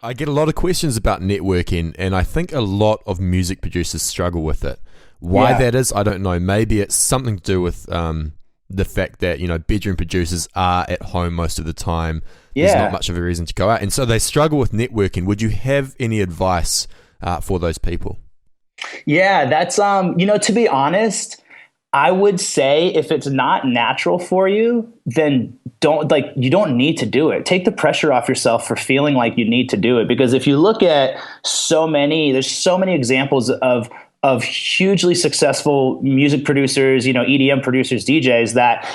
I get a lot of questions about networking, and I think a lot of music producers struggle with it. Why that is, I don't know. Maybe it's something to do with the fact that, bedroom producers are at home most of the time. There's not much of a reason to go out. And so they struggle with networking. Would you have any advice for those people? Yeah, that's, to be honest, I would say if it's not natural for you, then you don't need to do it. Take the pressure off yourself for feeling like you need to do it. Because if you look at there's so many examples of hugely successful music producers, EDM producers, DJs that,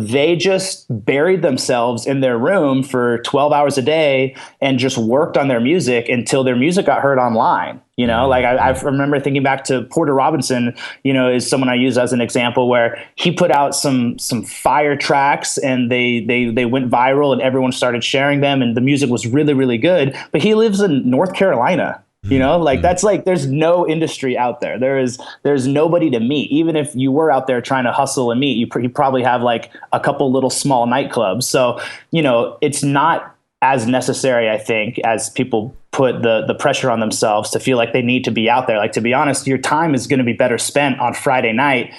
they just buried themselves in their room for 12 hours a day and just worked on their music until their music got heard online. I remember thinking back to Porter Robinson, is someone I use as an example, where he put out some fire tracks and they went viral and everyone started sharing them and the music was really, really good. But he lives in North Carolina. That's there's no industry out there. There's nobody to meet. Even if you were out there trying to hustle and meet, you probably have like a couple little small nightclubs. So, it's not as necessary, I think, as people put the pressure on themselves to feel like they need to be out there. Like, to be honest, your time is going to be better spent on Friday night,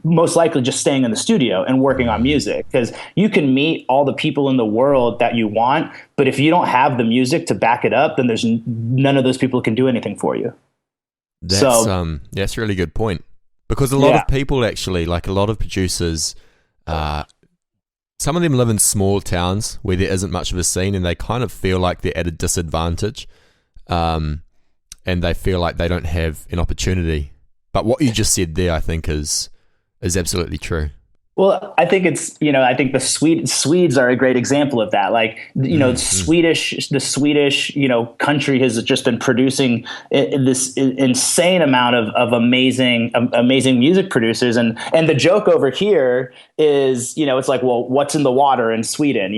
most likely just staying in the studio and working on music, because you can meet all the people in the world that you want, but if you don't have the music to back it up, then there's none of those people can do anything for you. That's a really good point, because a lot of people actually, like a lot of producers, some of them live in small towns where there isn't much of a scene, and they kind of feel like they're at a disadvantage, and they feel like they don't have an opportunity. But what you just said there, I think, is absolutely true. Well, I think it's, I think the Swedes are a great example of that. Like, the Swedish, country has just been producing this insane amount of amazing music producers. And the joke over here is, it's like, well, what's in the water in Sweden,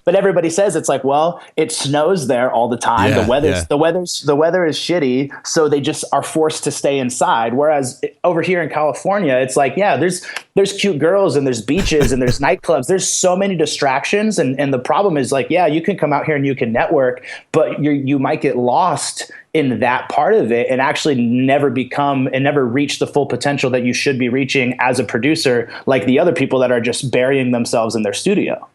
but everybody says it's like, well, it snows there all the time. Yeah, the weather is shitty. So they just are forced to stay inside. Whereas over here in California, it's like, there's cute girls and there's beaches and there's nightclubs. There's so many distractions. And the problem is, like, you can come out here and you can network, but you might get lost in that part of it and actually never reach the full potential that you should be reaching as a producer, like the other people that are just burying themselves in their studio.